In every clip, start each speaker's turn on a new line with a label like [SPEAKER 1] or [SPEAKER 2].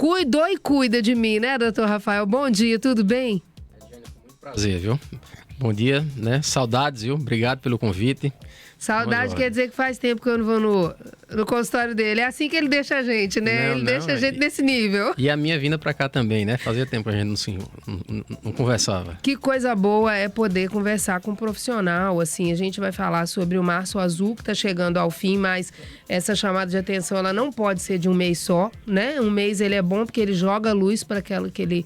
[SPEAKER 1] cuidou e cuida de mim, né, doutor Rafael? Bom dia, tudo bem?
[SPEAKER 2] Muito prazer, viu? Bom dia, né? Saudades, viu? Obrigado pelo convite.
[SPEAKER 1] Saudade quer dizer que faz tempo que eu não vou no consultório dele. É assim que ele deixa a gente, né? Ele deixa a gente nesse nível.
[SPEAKER 2] E a minha vinda pra cá também, né? Fazia tempo que a gente não conversava.
[SPEAKER 1] Que coisa boa é poder conversar com um profissional, assim. A gente vai falar sobre o Março Azul, que tá chegando ao fim, mas essa chamada de atenção, ela não pode ser de um mês só, né? Um mês ele é bom porque ele joga luz para aquela que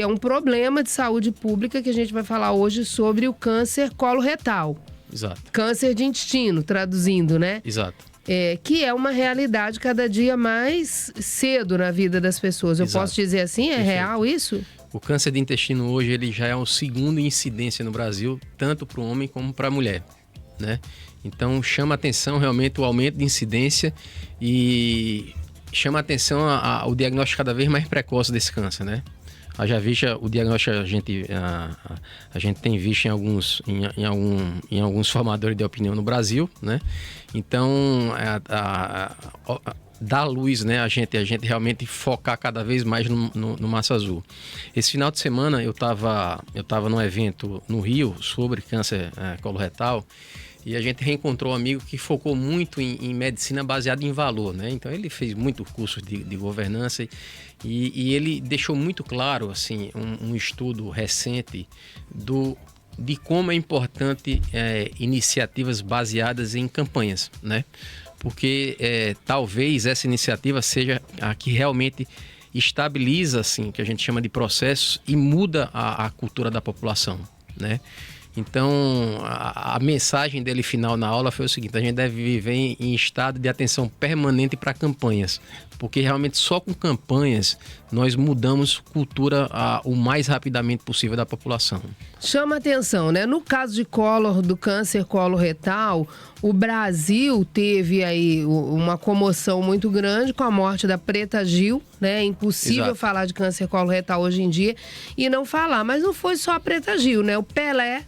[SPEAKER 1] é um problema de saúde pública que a gente vai falar hoje sobre o câncer coloretal.
[SPEAKER 2] Exato.
[SPEAKER 1] Câncer de intestino, traduzindo, né?
[SPEAKER 2] Exato.
[SPEAKER 1] Que é uma realidade cada dia mais cedo na vida das pessoas. Eu posso dizer assim? É real isso?
[SPEAKER 2] O câncer de intestino hoje ele já é o segundo em incidência no Brasil, tanto para o homem como para a mulher, né? Então chama atenção realmente o aumento de incidência e chama atenção o diagnóstico cada vez mais precoce desse câncer, né? Já vista o diagnóstico a gente tem visto em alguns formadores de opinião no Brasil, né? Então dá luz, né? A gente realmente focar cada vez mais no Março Azul. Esse final de semana eu tava num evento no Rio sobre câncer coloretal. E a gente reencontrou um amigo que focou muito em medicina baseada em valor, né? Então ele fez muito curso de governança e ele deixou muito claro, assim, um estudo recente de como é importante iniciativas baseadas em campanhas, né? Porque talvez essa iniciativa seja a que realmente estabiliza, assim, que a gente chama de processos e muda a cultura da população, né? Então, a mensagem dele final na aula foi o seguinte: a gente deve viver em estado de atenção permanente para campanhas, porque realmente só com campanhas nós mudamos cultura o mais rapidamente possível da população.
[SPEAKER 1] Chama atenção, né? No caso do câncer coloretal, o Brasil teve aí uma comoção muito grande com a morte da Preta Gil, né? É impossível
[SPEAKER 2] Exato.
[SPEAKER 1] falar de câncer coloretal hoje em dia e não falar. Mas não foi só a Preta Gil, né? O Pelé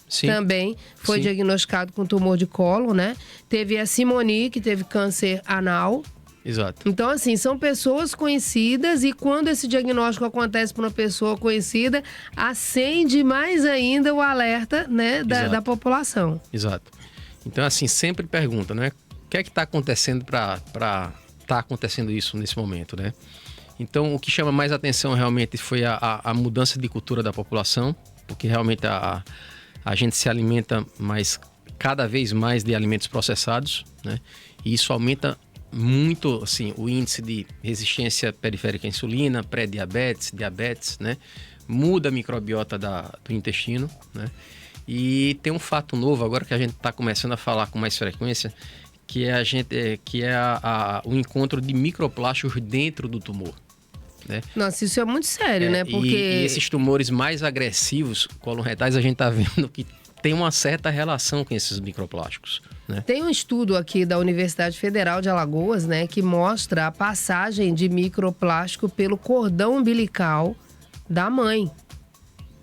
[SPEAKER 2] Sim.
[SPEAKER 1] também foi diagnosticado com tumor de colo, né? Teve a Simone, que teve câncer anal.
[SPEAKER 2] Exato.
[SPEAKER 1] Então, assim, são pessoas conhecidas e quando esse diagnóstico acontece para uma pessoa conhecida, acende mais ainda o alerta, né, da população.
[SPEAKER 2] Exato. Então, assim, sempre pergunta, né? O que é que está acontecendo para estar acontecendo isso nesse momento, né? Então, o que chama mais atenção realmente foi a mudança de cultura da população, porque realmente a gente se alimenta cada vez mais de alimentos processados, né? E isso aumenta muito, assim, o índice de resistência periférica à insulina, pré-diabetes, diabetes, né? Muda a microbiota do intestino, né? E tem um fato novo agora que a gente está começando a falar com mais frequência, que é o encontro de microplásticos dentro do tumor, né?
[SPEAKER 1] Nossa, isso é muito sério, né? Porque
[SPEAKER 2] E esses tumores mais agressivos coloretais a gente está vendo que tem uma certa relação com esses microplásticos, né?
[SPEAKER 1] Tem um estudo aqui da Universidade Federal de Alagoas, né, que mostra a passagem de microplástico pelo cordão umbilical da mãe.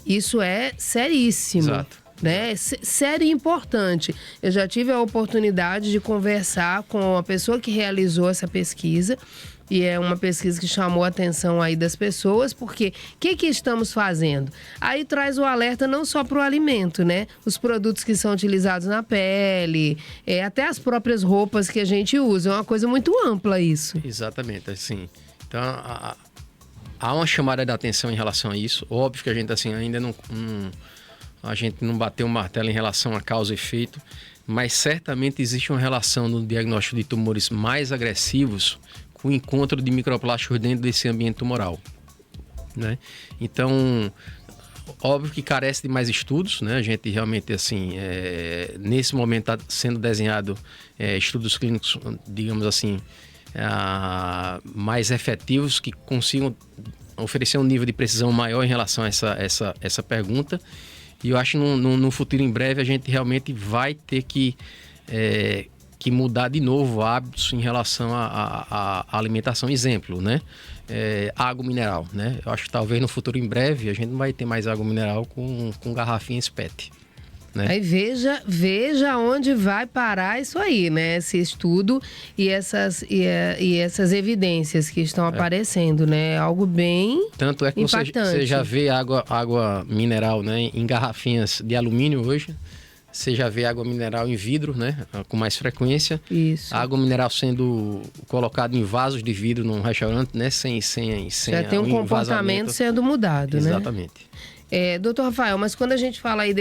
[SPEAKER 1] Isso é seríssimo.
[SPEAKER 2] Exato.
[SPEAKER 1] Né? Sério e importante. Eu já tive a oportunidade de conversar com a pessoa que realizou essa pesquisa. E é uma pesquisa que chamou a atenção aí das pessoas, porque o que estamos fazendo? Aí traz o alerta não só para o alimento, né? Os produtos que são utilizados na pele, até as próprias roupas que a gente usa. É uma coisa muito ampla isso.
[SPEAKER 2] Exatamente, assim. Então, há uma chamada de atenção em relação a isso. Óbvio que a gente, assim, ainda a gente não bateu o martelo em relação a causa e efeito, mas certamente existe uma relação no diagnóstico de tumores mais agressivos com o encontro de microplásticos dentro desse ambiente tumoral, né? Então, óbvio que carece de mais estudos, né? A gente realmente, assim, nesse momento está sendo desenhado estudos clínicos, digamos assim, mais efetivos, que consigam oferecer um nível de precisão maior em relação a essa pergunta. E eu acho que no futuro em breve a gente realmente vai ter que mudar de novo hábitos em relação à alimentação. Exemplo, né? Água mineral, né? Eu acho que talvez no futuro em breve a gente não vai ter mais água mineral com garrafinhas PET. né?
[SPEAKER 1] Aí veja onde vai parar isso aí, né? Esse estudo e essas evidências que estão aparecendo, né? Algo bem
[SPEAKER 2] Tanto é que você já vê água mineral, né, em garrafinhas de alumínio hoje. Você já vê água mineral em vidro, né, com mais frequência.
[SPEAKER 1] Isso.
[SPEAKER 2] A água mineral sendo colocada em vasos de vidro num restaurante, né, sem
[SPEAKER 1] já tem um comportamento sendo mudado, né?
[SPEAKER 2] Exatamente.
[SPEAKER 1] Doutor Rafael, mas quando a gente fala aí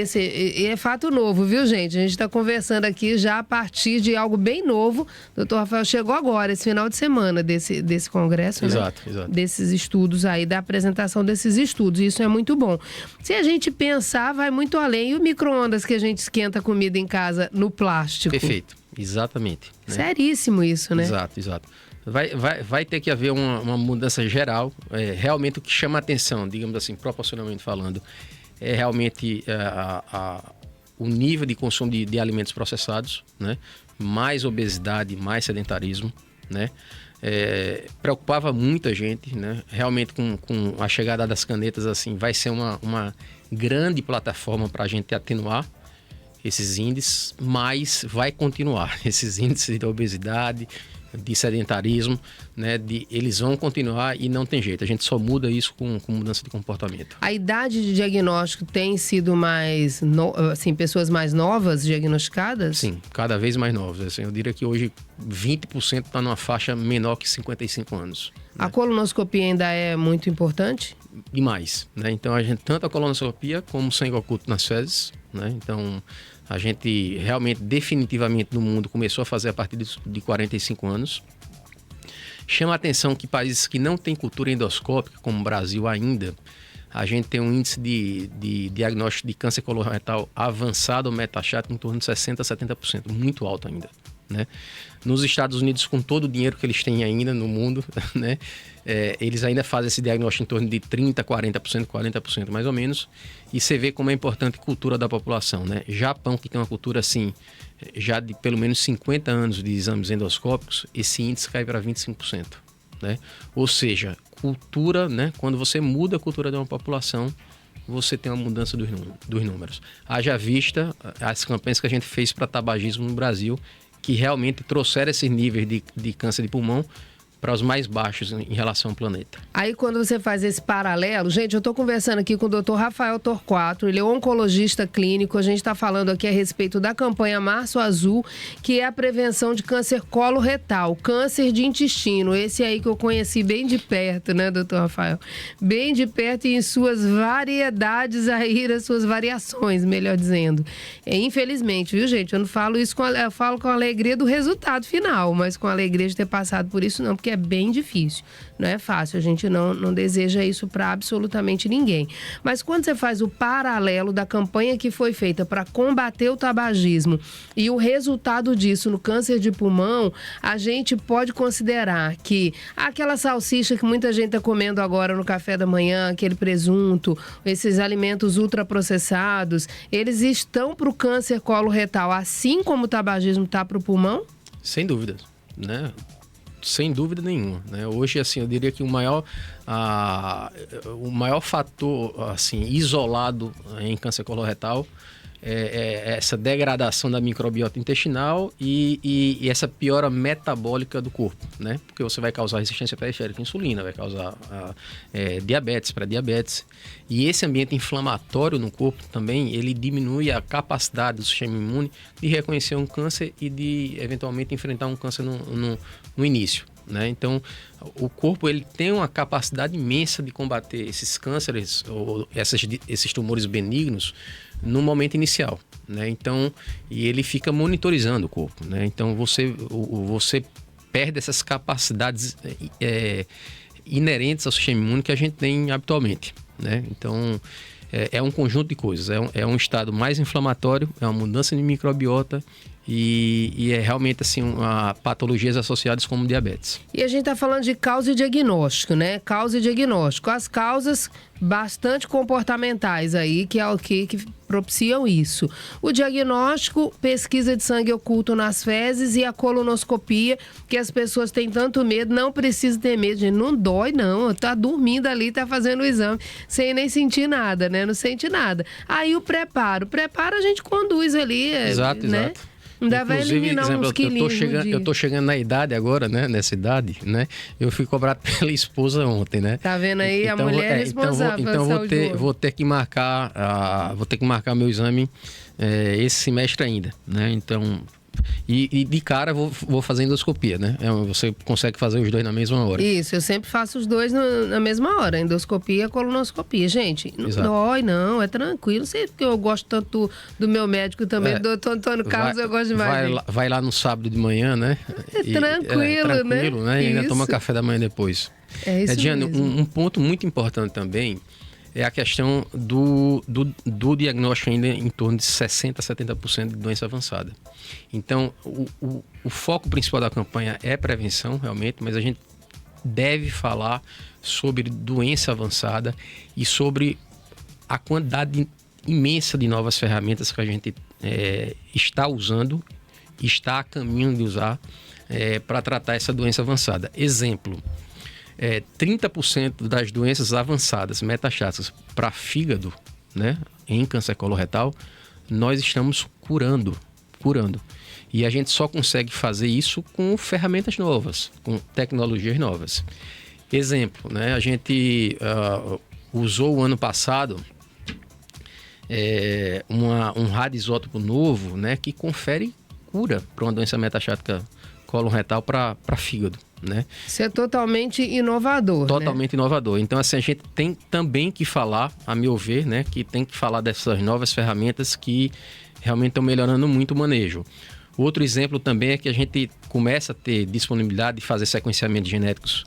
[SPEAKER 1] é fato novo, viu, gente? A gente está conversando aqui já a partir de algo bem novo. Doutor Rafael chegou agora, esse final de semana desse congresso,
[SPEAKER 2] exato,
[SPEAKER 1] né?
[SPEAKER 2] Exato.
[SPEAKER 1] Desses estudos aí, da apresentação desses estudos. Isso é muito bom. Se a gente pensar, vai muito além. E o micro-ondas que a gente esquenta comida em casa no plástico?
[SPEAKER 2] Perfeito, exatamente.
[SPEAKER 1] Né? Seríssimo isso, né?
[SPEAKER 2] Exato. Vai ter que haver uma mudança geral. Realmente o que chama a atenção, digamos assim, proporcionalmente falando, é realmente o nível de consumo de alimentos processados, né? Mais obesidade, mais sedentarismo, né? Preocupava muita gente, né? Realmente com a chegada das canetas, assim, vai ser uma grande plataforma para a gente atenuar esses índices, mas vai continuar esses índices de obesidade, de sedentarismo, né? Eles vão continuar e não tem jeito. A gente só muda isso com mudança de comportamento. A
[SPEAKER 1] idade de diagnóstico tem sido mais, assim, pessoas mais novas diagnosticadas?
[SPEAKER 2] Sim, cada vez mais novas. Assim, eu diria que hoje 20% está numa faixa menor que 55 anos.
[SPEAKER 1] A colonoscopia ainda é muito importante?
[SPEAKER 2] Demais, né? Então a gente, tanto a colonoscopia como o sangue oculto nas fezes, né? Então a gente realmente, definitivamente no mundo, começou a fazer a partir de 45 anos. Chama a atenção que países que não têm cultura endoscópica, como o Brasil ainda, a gente tem um índice de diagnóstico de câncer coloretal avançado ou metastático em torno de 60% a 70%, muito alto ainda, né? Nos Estados Unidos, com todo o dinheiro que eles têm ainda no mundo, né, eles ainda fazem esse diagnóstico em torno de 30%, 40% mais ou menos. E você vê como é importante a cultura da população, né? Japão, que tem uma cultura assim, já de pelo menos 50 anos de exames endoscópicos, esse índice cai para 25%, né? Ou seja, cultura, né? Quando você muda a cultura de uma população, você tem uma mudança dos números. Haja vista as campanhas que a gente fez para tabagismo no Brasil, que realmente trouxeram esses níveis de câncer de pulmão para os mais baixos em relação ao planeta.
[SPEAKER 1] Aí quando você faz esse paralelo, gente, eu estou conversando aqui com o Dr. Rafael Torquato, ele é oncologista clínico, a gente está falando aqui a respeito da campanha Março Azul, que é a prevenção de câncer coloretal, câncer de intestino, esse aí que eu conheci bem de perto, né, Dr. Rafael? Bem de perto e em suas variedades aí, as suas variações, melhor dizendo. Infelizmente, viu, gente, eu não falo isso eu falo com a alegria do resultado final, mas com a alegria de ter passado por isso não, porque é bem difícil, não é fácil, a gente não deseja isso para absolutamente ninguém. Mas quando você faz o paralelo da campanha que foi feita para combater o tabagismo e o resultado disso no câncer de pulmão, a gente pode considerar que aquela salsicha que muita gente está comendo agora no café da manhã, aquele presunto, esses alimentos ultraprocessados, eles estão para o câncer coloretal, assim como o tabagismo está para o pulmão?
[SPEAKER 2] Sem dúvida, né? Sem dúvida nenhuma, né? Hoje, assim, eu diria que o maior fator, assim, isolado em câncer coloretal é essa degradação da microbiota intestinal e essa piora metabólica do corpo, né? Porque você vai causar resistência periférica à insulina, vai causar diabetes, pré-diabetes. E esse ambiente inflamatório no corpo também, ele diminui a capacidade do sistema imune de reconhecer um câncer e de, eventualmente, enfrentar um câncer no início, né? Então, o corpo ele tem uma capacidade imensa de combater esses cânceres ou esses tumores benignos no momento inicial, né? Então, e ele fica monitorizando o corpo, né? Então, você perde essas capacidades inerentes ao sistema imune que a gente tem habitualmente, né? Então, é um conjunto de coisas. É um estado mais inflamatório, é uma mudança de microbiota e é realmente assim patologias associadas como diabetes.
[SPEAKER 1] E a gente está falando de causa e diagnóstico, né? Causa e diagnóstico. As causas bastante comportamentais aí, que é o que propiciam isso. O diagnóstico, pesquisa de sangue oculto nas fezes e a colonoscopia, que as pessoas têm tanto medo, não precisa ter medo, gente, não dói não, tá dormindo ali, tá fazendo o exame, sem nem sentir nada, né? Não sente nada. Aí o preparo a gente conduz ali,
[SPEAKER 2] exato,
[SPEAKER 1] né?
[SPEAKER 2] Exato.
[SPEAKER 1] Ainda vai eliminar uns quilinhos.
[SPEAKER 2] Eu tô chegando na idade agora, né? Nessa idade, né? Eu fui cobrado pela esposa ontem, né?
[SPEAKER 1] Tá vendo aí?
[SPEAKER 2] Então,
[SPEAKER 1] a mulher é responsável pela saúde.
[SPEAKER 2] Então vou ter que marcar meu exame esse semestre ainda, né? Então... E de cara vou fazer endoscopia, né? Você consegue fazer os dois na mesma hora.
[SPEAKER 1] Isso, eu sempre faço os dois na mesma hora, endoscopia e colonoscopia. Gente, não dói não, é tranquilo. Não sei porque eu gosto tanto do meu médico também, do Dr. Antônio Carlos, eu gosto demais.
[SPEAKER 2] Vai lá no sábado de manhã, né?
[SPEAKER 1] Tranquilo, né?
[SPEAKER 2] E ainda toma café da manhã depois.
[SPEAKER 1] É isso
[SPEAKER 2] Diane,
[SPEAKER 1] mesmo.
[SPEAKER 2] Um ponto muito importante também é a questão do diagnóstico ainda em torno de 60% a 70% de doença avançada. Então, o foco principal da campanha é prevenção, realmente, mas a gente deve falar sobre doença avançada e sobre a quantidade imensa de novas ferramentas que a gente está usando, está a caminho de usar para tratar essa doença avançada. Exemplo, 30% das doenças avançadas metastáticas para fígado, né, em câncer coloretal, nós estamos curando. E a gente só consegue fazer isso com ferramentas novas, com tecnologias novas. Exemplo, né, a gente usou o ano passado um radioisótopo novo, né, que confere cura para uma doença metastática coloretal para fígado, né?
[SPEAKER 1] Isso é totalmente inovador,
[SPEAKER 2] Totalmente inovador. Então, assim, a gente tem também que falar, a meu ver, né? Que tem que falar dessas novas ferramentas que realmente estão melhorando muito o manejo. Outro exemplo também é que a gente começa a ter disponibilidade de fazer sequenciamentos genéticos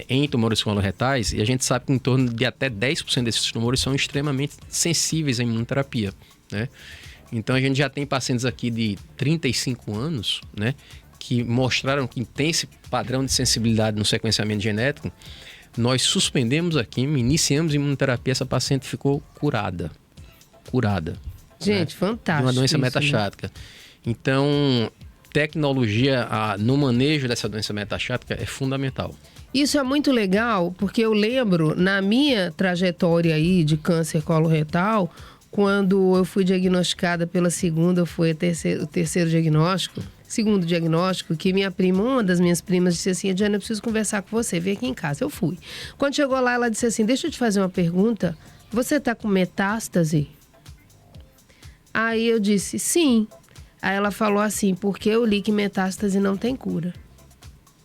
[SPEAKER 2] em tumores coloretais, e a gente sabe que em torno de até 10% desses tumores são extremamente sensíveis à imunoterapia, né? Então, a gente já tem pacientes aqui de 35 anos, né? Que mostraram que tem esse padrão de sensibilidade no sequenciamento genético. Nós suspendemos a quimio, iniciamos imunoterapia, essa paciente ficou curada.
[SPEAKER 1] Gente,
[SPEAKER 2] né?
[SPEAKER 1] fantástico.
[SPEAKER 2] De uma doença
[SPEAKER 1] isso,
[SPEAKER 2] metastática. Então, tecnologia no manejo dessa doença metastática é fundamental.
[SPEAKER 1] Isso é muito legal, porque eu lembro, na minha trajetória aí de câncer coloretal, quando eu fui diagnosticada pela segunda, foi o terceiro diagnóstico, segundo diagnóstico, que minha prima, uma das minhas primas, disse assim: Diana, eu preciso conversar com você, vem aqui em casa. Eu fui. Quando chegou lá, ela disse assim: deixa eu te fazer uma pergunta, você tá com metástase? Aí eu disse, sim. Aí ela falou assim, porque eu li que metástase não tem cura.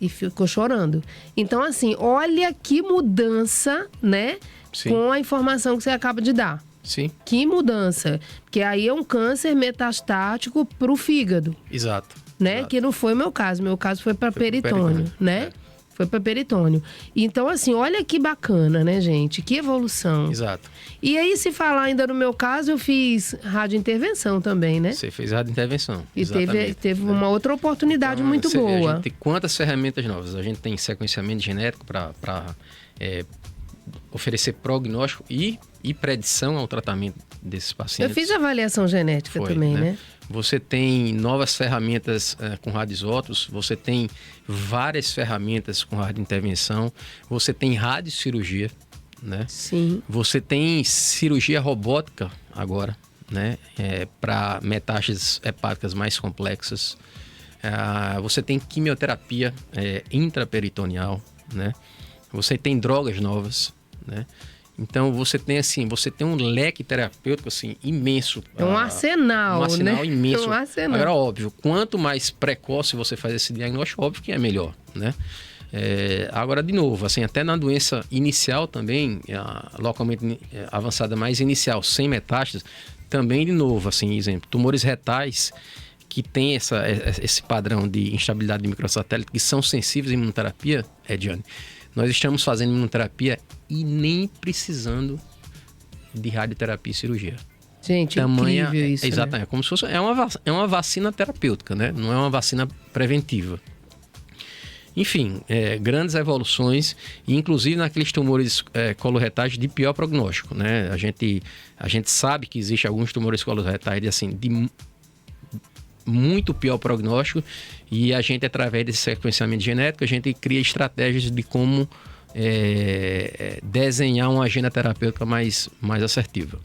[SPEAKER 1] E ficou chorando. Então, assim, olha que mudança, né? Sim. Com a informação que você acaba de dar.
[SPEAKER 2] Sim.
[SPEAKER 1] Que mudança. Porque aí é um câncer metastático pro fígado.
[SPEAKER 2] Exato.
[SPEAKER 1] Né?
[SPEAKER 2] Exato.
[SPEAKER 1] Que não foi meu caso. Meu caso foi para peritônio, né? Foi para peritônio. Então, assim, olha que bacana, né, gente? Que evolução.
[SPEAKER 2] Exato.
[SPEAKER 1] E aí, se falar ainda no meu caso, eu fiz radiointervenção também, né?
[SPEAKER 2] Você fez radiointervenção.
[SPEAKER 1] E teve uma outra oportunidade então, muito boa.
[SPEAKER 2] A gente tem quantas ferramentas novas? A gente tem sequenciamento genético para oferecer prognóstico e predição ao tratamento desses pacientes.
[SPEAKER 1] Eu fiz avaliação genética também, né?
[SPEAKER 2] Você tem novas ferramentas com radioisótopos, você tem várias ferramentas com radiointervenção, você tem radiocirurgia, né?
[SPEAKER 1] Sim.
[SPEAKER 2] Você tem cirurgia robótica agora, né? Para metástases hepáticas mais complexas. Você tem quimioterapia intraperitoneal, né? Você tem drogas novas, né? Então, você tem um leque terapêutico, assim, imenso.
[SPEAKER 1] É um arsenal,
[SPEAKER 2] um arsenal, né? Imenso.
[SPEAKER 1] É um arsenal.
[SPEAKER 2] Agora, óbvio, quanto mais precoce você faz esse diagnóstico, óbvio que é melhor, né? Agora, de novo, assim, até na doença inicial também, localmente avançada mais inicial, sem metástases, também, de novo, assim, exemplo, tumores retais que tem esse padrão de instabilidade de microsatélite, que são sensíveis à imunoterapia, Diane, nós estamos fazendo imunoterapia e nem precisando de radioterapia e cirurgia.
[SPEAKER 1] Gente, incrível isso,
[SPEAKER 2] exatamente,
[SPEAKER 1] né?
[SPEAKER 2] Como se fosse uma vacina terapêutica, né? Não é uma vacina preventiva. Enfim, grandes evoluções, inclusive naqueles tumores coloretais de pior prognóstico, né? A gente sabe que existe alguns tumores coloretais assim, de muito pior prognóstico, e a gente, através desse sequenciamento genético, a gente cria estratégias de como desenhar uma agenda terapêutica mais assertiva.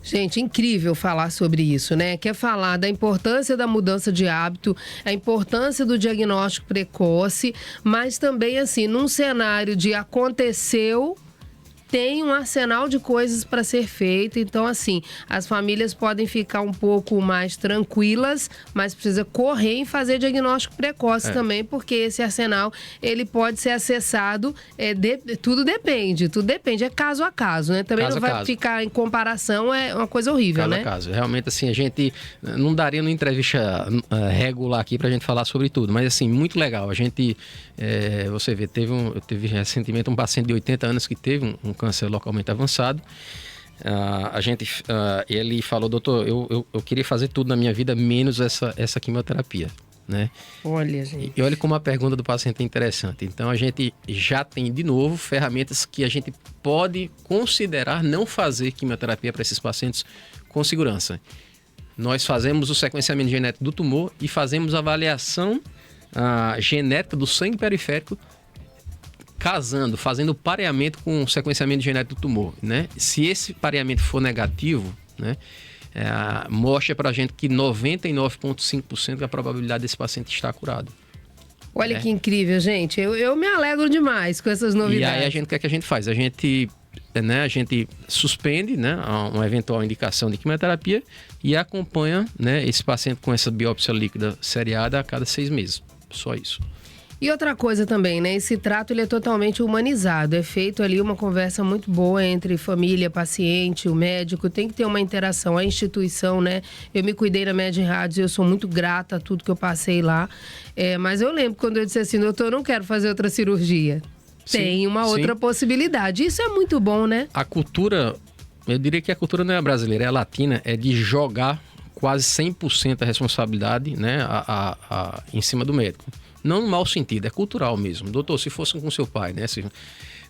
[SPEAKER 1] Gente, incrível falar sobre isso, né? Quer falar da importância da mudança de hábito, a importância do diagnóstico precoce, mas também, assim, num cenário de aconteceu, tem um arsenal de coisas para ser feito. Então, assim, as famílias podem ficar um pouco mais tranquilas, mas precisa correr em fazer diagnóstico precoce também, porque esse arsenal, ele pode ser acessado, tudo depende, é caso a caso, né? Também caso não vai ficar em comparação, é uma coisa horrível,
[SPEAKER 2] caso
[SPEAKER 1] né?
[SPEAKER 2] A caso. Realmente, assim, a gente não daria uma entrevista regular aqui pra gente falar sobre tudo, mas, assim, muito legal. A gente, você vê, eu teve recentemente um paciente de 80 anos que teve um câncer localmente avançado. Ele falou: doutor, eu queria fazer tudo na minha vida menos essa quimioterapia, né?
[SPEAKER 1] Olha, gente.
[SPEAKER 2] E olha como a pergunta do paciente é interessante. Então, a gente já tem, de novo, ferramentas que a gente pode considerar não fazer quimioterapia para esses pacientes com segurança. Nós fazemos o sequenciamento genético do tumor e fazemos a avaliação genética do sangue periférico, fazendo pareamento com o sequenciamento genético do tumor, né? Se esse pareamento for negativo, né, mostra pra gente que 99,5% da probabilidade desse paciente estar curado.
[SPEAKER 1] Olha que incrível, gente. Eu me alegro demais com essas novidades.
[SPEAKER 2] E aí, o que é que a gente faz? A gente suspende, né, uma eventual indicação de quimioterapia e acompanha, né, esse paciente com essa biópsia líquida seriada a cada 6 meses. Só isso.
[SPEAKER 1] E outra coisa também, né? Esse trato, ele é totalmente humanizado. É feito ali uma conversa muito boa entre família, paciente, o médico. Tem que ter uma interação. A instituição, né? Eu me cuidei na Med Rádios e eu sou muito grata a tudo que eu passei lá. Mas eu lembro quando eu disse assim, doutor, eu não quero fazer outra cirurgia. Tem uma outra possibilidade. Isso é muito bom, né?
[SPEAKER 2] A cultura, eu diria que a cultura não é brasileira, é latina, é de jogar quase 100% a responsabilidade, né, em cima do médico. Não no mau sentido, é cultural mesmo. Doutor, se fosse com seu pai, né?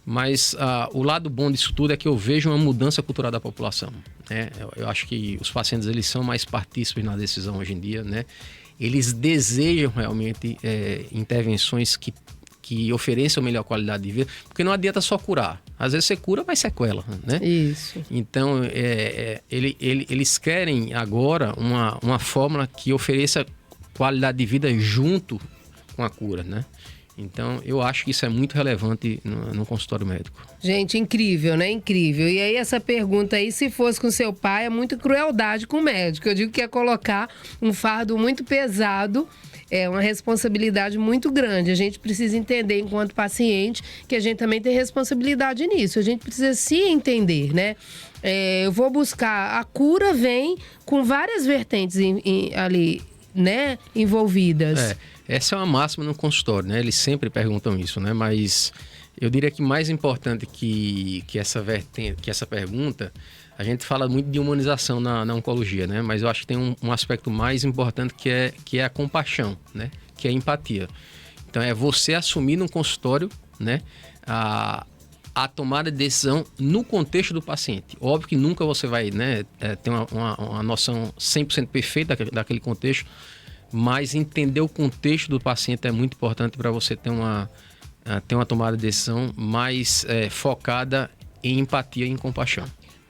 [SPEAKER 2] Mas o lado bom disso tudo é que eu vejo uma mudança cultural da população, né? Eu acho que os pacientes, eles são mais partícipes na decisão hoje em dia, né? Eles desejam realmente intervenções que ofereçam melhor qualidade de vida, porque não adianta só curar. Às vezes você cura, mas sequela, né?
[SPEAKER 1] Isso.
[SPEAKER 2] Então, eles querem agora uma fórmula que ofereça qualidade de vida junto com a cura, né? Então, eu acho que isso é muito relevante no consultório médico.
[SPEAKER 1] Gente, incrível, né? Incrível. E aí, essa pergunta aí, se fosse com seu pai, é muito crueldade com o médico. Eu digo que é colocar um fardo muito pesado, uma responsabilidade muito grande. A gente precisa entender, enquanto paciente, que a gente também tem responsabilidade nisso. A gente precisa se entender, né? Eu vou buscar... A cura vem com várias vertentes ali, né? Envolvidas.
[SPEAKER 2] Essa é uma máxima no consultório, né? Eles sempre perguntam isso, né? Mas eu diria que mais importante que essa pergunta, a gente fala muito de humanização na oncologia, né? Mas eu acho que tem um aspecto mais importante que é a compaixão, né? Que é a empatia. Então, é você assumir no consultório, né, a tomada de decisão no contexto do paciente. Óbvio que nunca você vai, né, ter uma noção 100% perfeita daquele contexto, mas entender o contexto do paciente é muito importante para você ter uma tomada de decisão mais focada em empatia e em compaixão.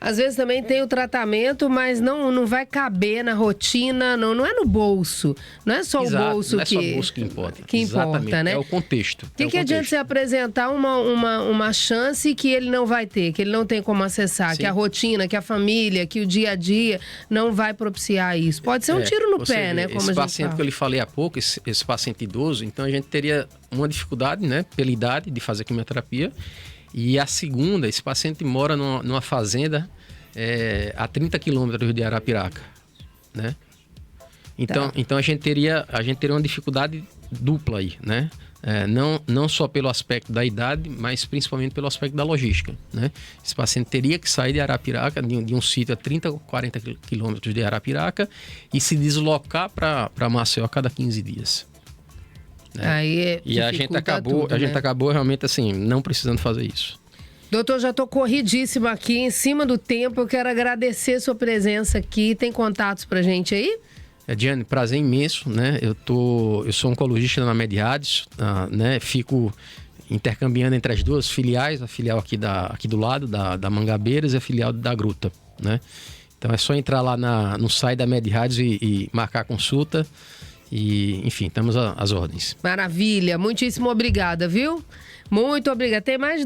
[SPEAKER 1] Às vezes também tem o tratamento, mas não vai caber na rotina, não é no bolso. Não é só
[SPEAKER 2] Exato,
[SPEAKER 1] o bolso
[SPEAKER 2] não é só o bolso que importa.
[SPEAKER 1] Que importa, né?
[SPEAKER 2] É o contexto.
[SPEAKER 1] O que adianta você apresentar uma chance que ele não vai ter, que ele não tem como acessar, que a rotina, que a família, que o dia a dia não vai propiciar isso? Pode ser um tiro no pé, né? Como
[SPEAKER 2] esse paciente que eu lhe falei há pouco, esse paciente idoso, então a gente teria uma dificuldade, né, pela idade de fazer quimioterapia. E a segunda, esse paciente mora numa fazenda a 30 quilômetros de Arapiraca, né? Então a gente teria uma dificuldade dupla aí, né? Não só pelo aspecto da idade, mas principalmente pelo aspecto da logística, né? Esse paciente teria que sair de Arapiraca, de um sítio a 30 ou 40 quilômetros de Arapiraca, e se deslocar para Maceió a cada 15 dias. né?
[SPEAKER 1] Aí
[SPEAKER 2] e a gente
[SPEAKER 1] tudo,
[SPEAKER 2] acabou realmente assim, não precisando fazer isso.
[SPEAKER 1] Doutor, já estou corridíssima aqui, em cima do tempo. Eu quero agradecer sua presença aqui. Tem contatos pra gente aí?
[SPEAKER 2] Diane, prazer imenso, né? Eu sou oncologista na Mediades, né? Fico intercambiando entre as duas filiais, a filial aqui do lado, da Mangabeiras, e a filial da Gruta, né? Então é só entrar lá no site da Mediades e marcar a consulta. E, enfim, estamos às ordens.
[SPEAKER 1] Maravilha, muitíssimo obrigada, viu? Muito obrigada. Tem mais de